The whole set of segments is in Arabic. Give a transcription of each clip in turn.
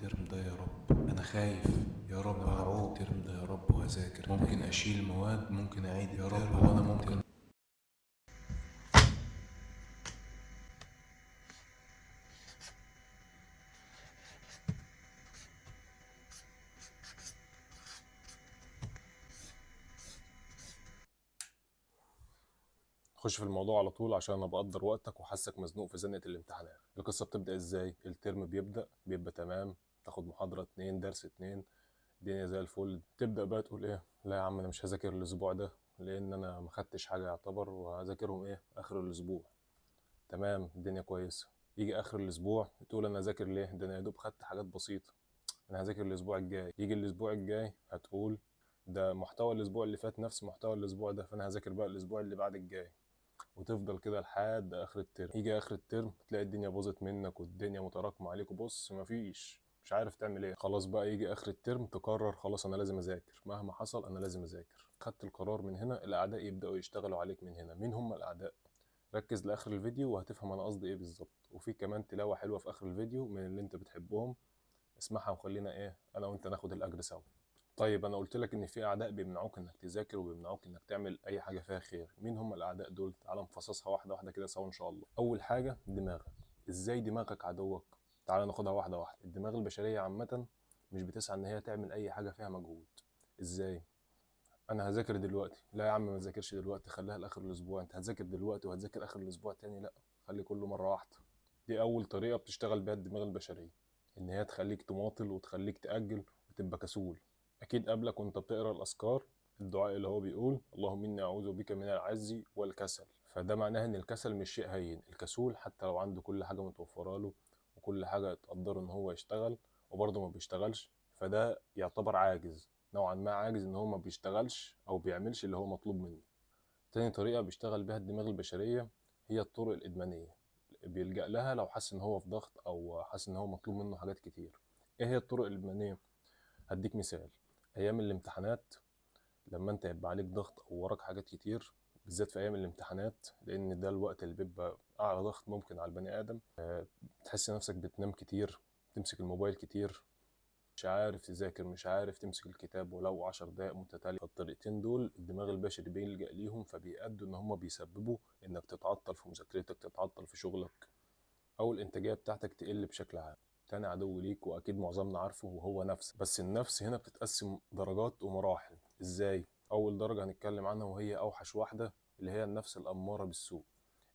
الترم ده يا رب، انا خايف يا رب هعوق الترم ده يا رب وهذاكر. ممكن اشيل مواد، ممكن اعيد يا رب، وانا ممكن. خش في الموضوع على طول عشان انا بقدر وقتك وحاسك مزنوق في زنقه الامتحانات. القصه بتبدا ازاي؟ الترم بيبقى تمام، تاخد محاضره اتنين درس اتنين، الدنيا زي الفل. تبدا بقى تقول ايه، لا يا عم انا مش هذاكر الاسبوع ده لان انا ما خدتش حاجه يعتبر، وهذاكرهم ايه اخر الاسبوع. تمام، الدنيا كويسه. يجي اخر الاسبوع تقول انا هذاكر ليه، ده انا يا دوب خدت حاجات بسيطه، انا هذاكر الاسبوع الجاي. يجي الاسبوع الجاي هتقول ده محتوى الاسبوع اللي فات نفس محتوى الاسبوع ده، فانا هذاكر بقى الاسبوع اللي بعد الجاي. وتفضل كده لحد اخر الترم. يجي اخر الترم تلاقي الدنيا باظت منك والدنيا متراكمه عليك، وبص مش عارف تعمل ايه. خلاص بقى يجي اخر الترم تقرر خلاص انا لازم اذاكر، مهما حصل انا لازم اذاكر. خدت القرار من هنا، الاعداء يبداوا يشتغلوا عليك من هنا. مين هم الاعداء؟ ركز لاخر الفيديو وهتفهم انا قصدي ايه بالظبط. وفي كمان تلاوه حلوه في اخر الفيديو من اللي انت بتحبهم، اسمعها وخلينا ايه انا وانت ناخد الاجر سوا. طيب انا قلت لك ان في اعداء بيمنعوك انك تذاكر وبيمنعوك انك تعمل اي حاجه فيها خير. مين هم الاعداء دول؟ تعال نفصصها واحده واحده كده سوا ان شاء الله. اول حاجه دماغك. ازاي دماغك عدوك؟ تعال ناخدها واحده واحده. الدماغ البشريه عامه مش بتسعى ان هي تعمل اي حاجه فيها مجهود. ازاي؟ انا هذاكر دلوقتي، لا يا عم ما تذاكرش دلوقتي، خليها لاخر الاسبوع. انت هتذاكر دلوقتي وهتذاكر اخر الاسبوع تاني؟ لا، خلي كله مره واحده. دي اول طريقه بتشتغل بيها الدماغ البشريه، ان هي تخليك تماطل وتخليك تاجل وتبقى كسول. اكيد قبلك وانت بتقرا الاذكار الدعاء اللي هو بيقول اللهم اني اعوذ بك من العجز والكسل. فده معناه ان الكسل مش شيء هين. الكسول حتى لو عنده كل حاجه متوفره له وكل حاجه تقدر ان هو يشتغل وبرضه ما بيشتغلش، فده يعتبر عاجز نوعا ما، عاجز ان هو ما بيشتغلش او بيعملش اللي هو مطلوب منه. تاني طريقه بيشتغل بيها الدماغ البشريه هي الطرق الادمانيه، بيلجأ لها لو حاسس ان هو في ضغط او حاسس ان هو مطلوب منه حاجات كتير. ايه هي الطرق الادمانيه؟ هديك مثال. ايام الامتحانات لما انت يبقى عليك ضغط او وراك حاجات كتير، بالذات في ايام الامتحانات لان ده الوقت اللي بيبقى اعلى ضغط ممكن على البني ادم، تحس نفسك بتنام كتير، تمسك الموبايل كتير، مش عارف تذاكر، مش عارف تمسك الكتاب ولو 10 دقايق متتالية. فالطريقتين دول الدماغ البشري بيلجأ ليهم، فبيأدوا ان هم بيسببوا انك تتعطل في مذاكرتك، تتعطل في شغلك، او الانتاجيه بتاعتك تقل بشكل عام. تاني عدو ليك واكيد معظمنا عارفه وهو نفسك. بس النفس هنا بتتقسم درجات ومراحل. ازاي؟ اول درجه هنتكلم عنها وهي اوحش واحده، اللي هي النفس الاماره بالسوء.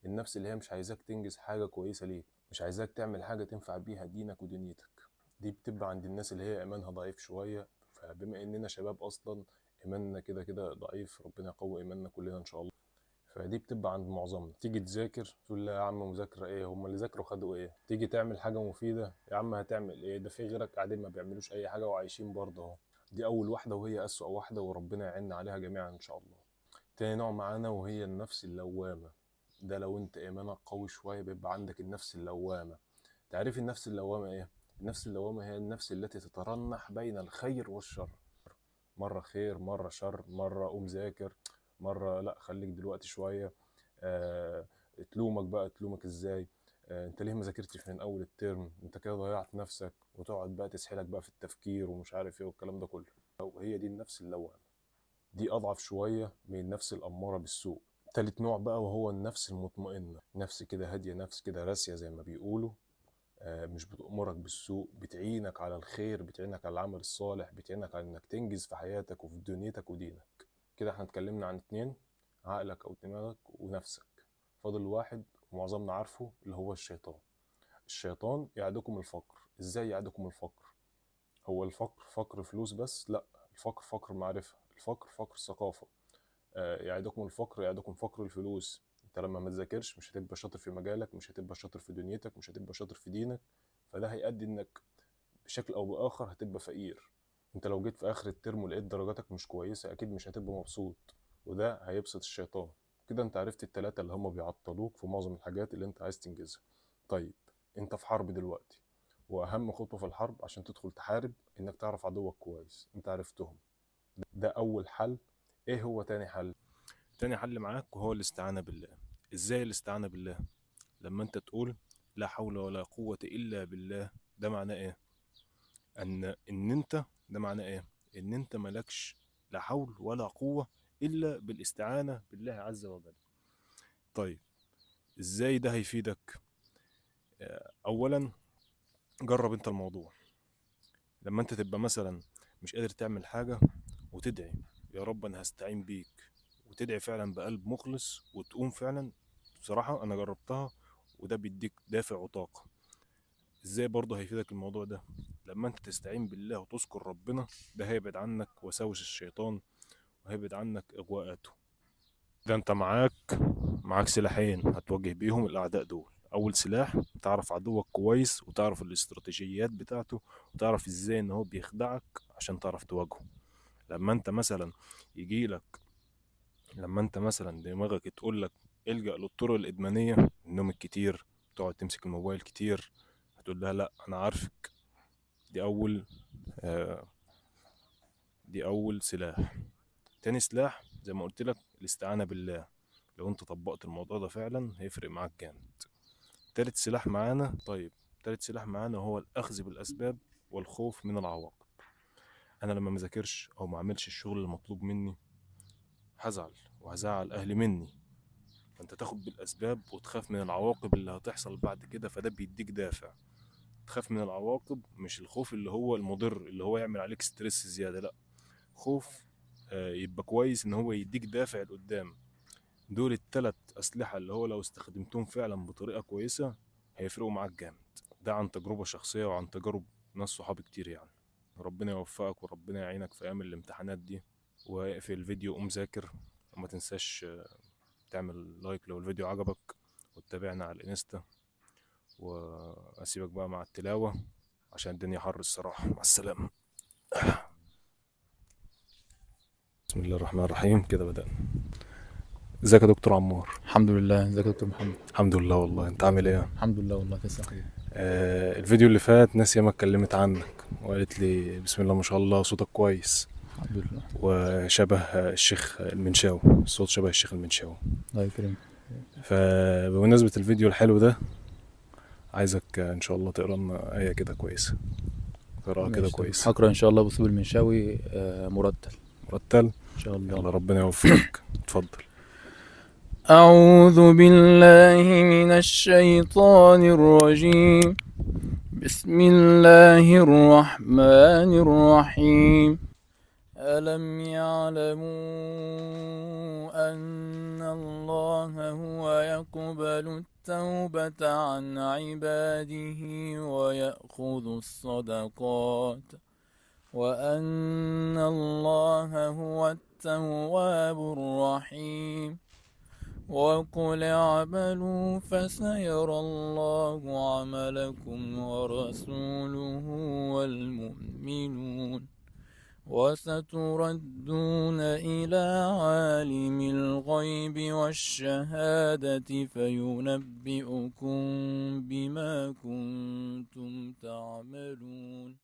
النفس اللي هي مش عايزاك تنجز حاجه كويسه ليك، مش عايزاك تعمل حاجه تنفع بيها دينك ودنيتك. دي بتبقى عند الناس اللي هي ايمانها ضعيف شويه. فبما اننا شباب اصلا ايماننا كده كده ضعيف، ربنا يقوي ايماننا كلنا ان شاء الله. فدي بتبقى عند معظمنا. تيجي تذاكر تقول لا يا عم مذاكرة ايه، هم اللي ذاكروا خدوا ايه. تيجي تعمل حاجة مفيدة، يا عم هتعمل ايه، ده في غيرك قاعدين ما بيعملوش اي حاجة وعايشين برضه اهو. دي اول واحدة وهي اسوأ واحدة، وربنا يعيننا عليها جميعا ان شاء الله. تاني نوع معانا وهي النفس اللوامة. ده لو انت ايمانك قوي شوية بيبقى عندك النفس اللوامة. تعرف النفس اللوامة ايه؟ النفس اللوامة هي النفس التي تترنح بين الخير والشر. مرة خير، مرة شر، مرة قوم ذاكر، مرة لا خليك دلوقتي شوية. آه، تلومك بقى، تلومك ازاي؟ انت ليه ما ذاكرتش من اول الترم، انت كده ضيعت نفسك، وتقعد بقى تسحلك بقى في التفكير ومش عارف ايه والكلام ده كله. وهي دي النفس اللوامة. دي اضعف شوية من النفس الامارة بالسوء. تالت نوع بقى وهو النفس المطمئنة. نفس كده هادية، نفس كده راسية زي ما بيقولوا. مش بتأمرك بالسوء، بتعينك على الخير، بتعينك على العمل الصالح، بتعينك على انك تنجز في حياتك وفي دنيتك ودينك. كده احنا اتكلمنا عن اتنين، عقلك او دماغك ونفسك. فاضل واحد ومعظمنا عارفه اللي هو الشيطان. الشيطان يعدكم الفقر. ازاي يعدكم الفقر؟ هو الفقر فقر فلوس بس؟ لا، الفقر فقر معرفة، الفقر فقر ثقافة. يعدكم الفقر، يعدكم فقر الفلوس. انت لما ما تذاكرش مش هتبقى شاطر في مجالك، مش هتبقى شاطر في دنيتك، مش هتبقى شاطر في دينك. فده هيؤدي انك بشكل او باخر هتبقى فقير. انت لو جيت في اخر الترم ولقيت درجاتك مش كويسة اكيد مش هتبقى مبسوط، وده هيبسط الشيطان. كده انت عرفت التلاتة اللي هم بيعطلوك في معظم الحاجات اللي انت عايز تنجزها. طيب، انت في حرب دلوقتي، واهم خطوة في الحرب عشان تدخل تحارب انك تعرف عدوك كويس. انت عرفتهم، ده اول حل. ايه هو تاني حل؟ تاني حل معاك وهو الاستعانة بالله. ازاي الاستعانة بالله؟ لما انت تقول لا حول ولا قوة الا بالله، ده معناه ايه؟ ان انت ده معناه ايه؟ ان انت مالكش لا حول ولا قوة الا بالاستعانة بالله عز وجل. طيب ازاي ده هيفيدك؟ اولا جرب انت الموضوع. لما انت تبقى مثلا مش قادر تعمل حاجة وتدعي يا رب انا هستعين بيك، وتدعي فعلا بقلب مخلص وتقوم فعلا. بصراحة انا جربتها وده بيديك دافع وطاقة. ازاي برضه هيفيدك الموضوع ده؟ لما انت تستعين بالله وتذكر ربنا، ده هيبعد عنك وساوس الشيطان وهيبعد عنك اغواءاته. ده انت معاك سلاحين هتواجه بيهم الاعداء دول. اول سلاح تعرف عدوك كويس وتعرف الاستراتيجيات بتاعته وتعرف ازاي ان هو بيخدعك عشان تعرف تواجهه. لما انت مثلا يجيلك لما انت مثلا دماغك تقول لك الجأ للطرق الإدمانية، النوم الكتير، تقعد تمسك الموبايل كتير، هتقول لها لا انا عارفك. دي اول آه دي اول سلاح. تاني سلاح زي ما قلت لك الاستعانة بالله. لو انت طبقت الموضوع ده فعلا هيفرق معاك جامد. تالت سلاح معانا هو الأخذ بالأسباب والخوف من العواقب. أنا لما مذاكرش أو ما أعملش الشغل المطلوب مني هزعل وهزعل أهلي مني. فأنت تاخد بالأسباب وتخاف من العواقب اللي هتحصل بعد كده، فده بيديك دافع. تخاف من العواقب، مش الخوف اللي هو المضر اللي هو يعمل عليك ستريس زيادة، لأ، خوف يبقى كويس إن هو يديك دافع لقدام. دول التلات أسلحة اللي هو لو استخدمتهم فعلا بطريقة كويسة هيفرقوا معاك جامد. ده عن تجربة شخصية وعن تجارب ناس صحابي كتير يعني. ربنا يوفقك وربنا يعينك في أيام الامتحانات دي. واقفل الفيديو قوم ذاكر، وما تنساش تعمل لايك لو الفيديو عجبك، وتتابعنا على الانستا. وأسيبك بقى مع التلاوة عشان الدنيا حر الصراحة. مع السلامة. بسم الله الرحمن الرحيم. كده بدأنا. ازيك يا دكتور عمار؟ الحمد لله. ازيك يا دكتور محمد؟ الحمد لله والله. انت عامل ايه؟ الحمد لله والله. تسلم حبيبي. الفيديو اللي فات ناس ياما اتكلمت عنك وقالت لي بسم الله ما شاء الله صوتك كويس الحمد لله. وشبه الشيخ المنشاوي، الصوت شبه الشيخ المنشاوي. الله يكرمك. فبمناسبة الفيديو الحلو ده عايزك ان شاء الله تقرا لنا آية كده كويسة. قراءة كده ماشي، كويسة. هقرا ان شاء الله باسلوب المنشاوي مرتل مرتل ان شاء يلا الله. ربنا يوفقك. اتفضل. أعوذ بالله من الشيطان الرجيم. بسم الله الرحمن الرحيم. ألم يعلموا أن الله هو يقبل التوبة عن عباده ويأخذ الصدقات وأن الله هو التواب الرحيم. وقل اعملوا فسيرى الله عملكم ورسوله والمؤمنون وستردون إلى عالم الغيب والشهادة فينبئكم بما كنتم تعملون.